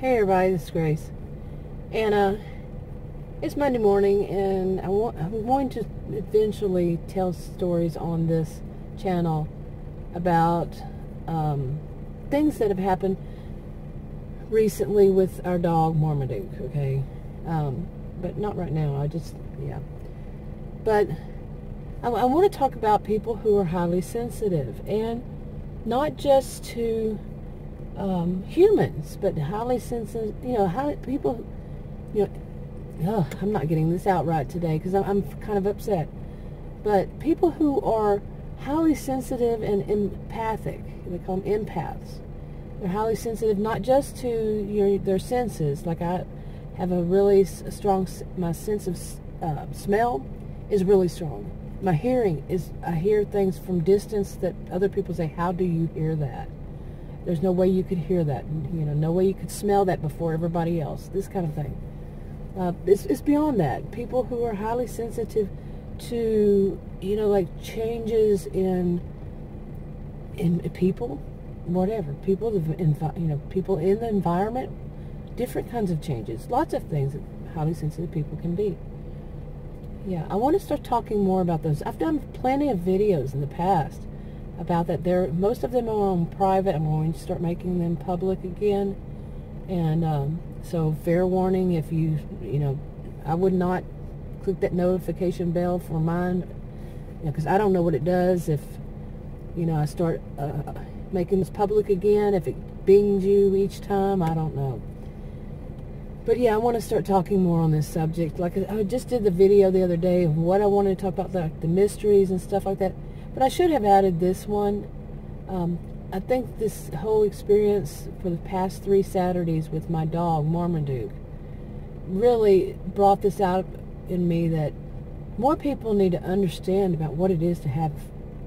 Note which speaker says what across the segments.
Speaker 1: Hey everybody, this is Grace, and it's Monday morning, and I'm going to eventually tell stories on this channel about things that have happened recently with our dog Marmaduke. Okay, but not right now. But I want to talk about people who are highly sensitive, and not just to humans, but highly sensitive, people, I'm not getting this out right today because I'm kind of upset, but people who are highly sensitive and empathic, they call them empaths. They're highly sensitive not just to their senses. Like I have a really strong, my sense of smell is really strong. My hearing is, I hear things from distance that other people say, how do you hear that? There's no way you could hear that, no way you could smell that before everybody else, this kind of thing. It's beyond that. People who are highly sensitive to, like changes in people, whatever, people in the environment, different kinds of changes, lots of things that highly sensitive people can be. Yeah, I want to start talking more about those. I've done plenty of videos in the past about that. Most of them are on private. I'm going to start making them public again. And so fair warning, if I would not click that notification bell for mine, because I don't know what it does if, I start making this public again, if it bings you each time, I don't know. But yeah, I want to start talking more on this subject. Like I just did the video the other day of what I wanted to talk about, like the mysteries and stuff like that. But I should have added this one. I think this whole experience for the past 3 Saturdays with my dog, Marmaduke, really brought this out in me that more people need to understand about what it is to have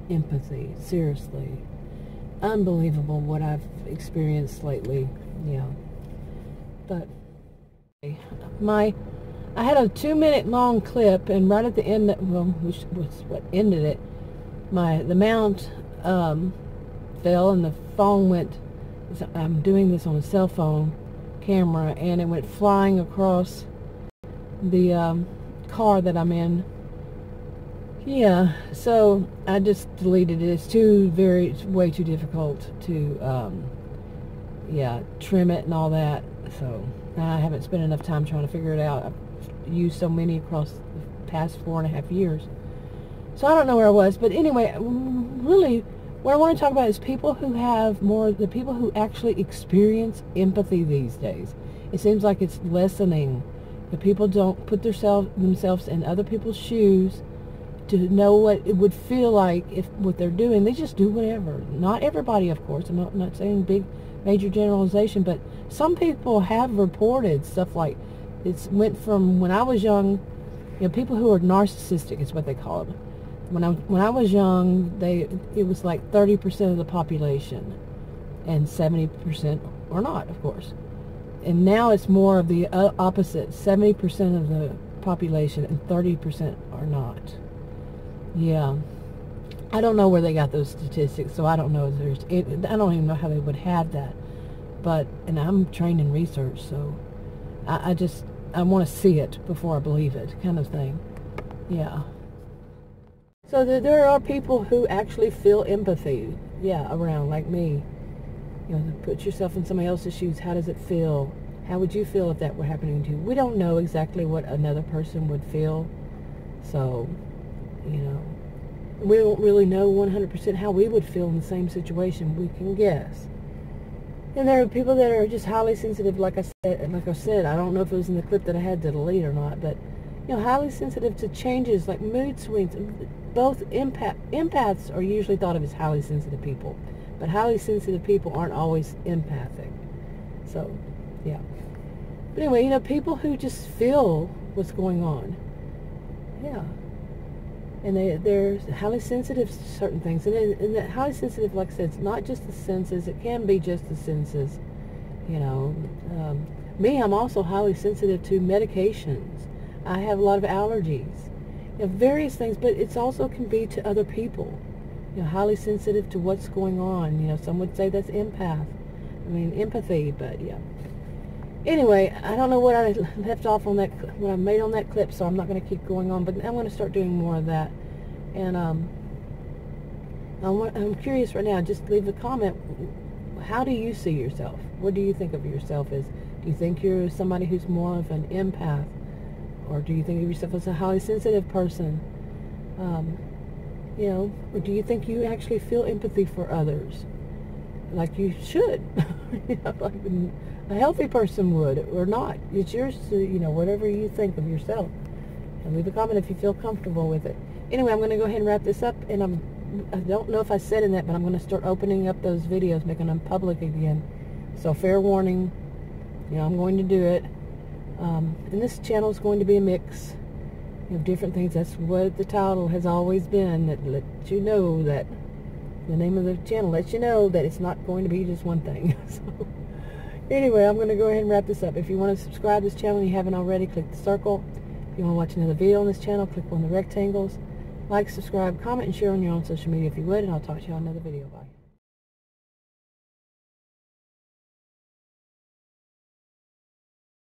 Speaker 1: empathy. Seriously. Unbelievable what I've experienced lately. Yeah. But I had a 2-minute long clip, and right at the end, which was what ended it, the mount fell and the phone went. I'm doing this on a cell phone camera, and it went flying across the car that I'm in. Yeah, so I just deleted it. It's way too difficult to trim it and all that. So I haven't spent enough time trying to figure it out. I've used so many across the past 4.5 years. So I don't know where I was, but anyway, really, what I want to talk about is people who the people who actually experience empathy these days. It seems like it's lessening. The people don't put themselves in other people's shoes to know what it would feel like if what they're doing. They just do whatever. Not everybody, of course. I'm not saying big, major generalization, but some people have reported stuff like it went from when I was young. People who are narcissistic is what they call them. When I was young, it was like 30% of the population, and 70% are not, of course. And now it's more of the opposite: 70% of the population and 30% are not. Yeah, I don't know where they got those statistics, so I don't know if I don't even know how they would have that. And I'm trained in research, so I want to see it before I believe it, kind of thing. Yeah. So there are people who actually feel empathy, around, like me. Put yourself in somebody else's shoes. How does it feel? How would you feel if that were happening to you? We don't know exactly what another person would feel. So, we don't really know 100% how we would feel in the same situation. We can guess. And there are people that are just highly sensitive, like I said, I don't know if it was in the clip that I had to delete or not, but, highly sensitive to changes like mood swings. Both empaths are usually thought of as highly sensitive people, but highly sensitive people aren't always empathic. So, yeah. But anyway, people who just feel what's going on. Yeah. And they're highly sensitive to certain things. And that highly sensitive, like I said, it's not just the senses. It can be just the senses. Me, I'm also highly sensitive to medications. I have a lot of allergies. Various things, but it also can be to other people. Highly sensitive to what's going on. Some would say that's empathy, but yeah. Anyway, I don't know what I left off on that, what I made on that clip, so I'm not going to keep going on, but I'm going to start doing more of that. And I'm curious right now, just leave a comment. How do you see yourself? What do you think of yourself as? Do you think you're somebody who's more of an empath? Or do you think of yourself as a highly sensitive person? You know, or do you think you actually feel empathy for others? Like you should. You know, like a healthy person would, or not. It's yours to, you know, whatever you think of yourself. And leave a comment if you feel comfortable with it. Anyway, I'm going to go ahead and wrap this up, and I don't know if I said in that, but I'm going to start opening up those videos, making them public again. So fair warning, you know, I'm going to do it. And this channel is going to be a mix of different things. That's what the title has always been, that lets you know that the name of the channel lets you know that it's not going to be just one thing. So anyway, I'm going to go ahead and wrap this up. If you want to subscribe to this channel and you haven't already, click the circle. If you want to watch another video on this channel, click on the rectangles. Like, subscribe, comment, and share on your own social media if you would, and I'll talk to you on another video. Bye.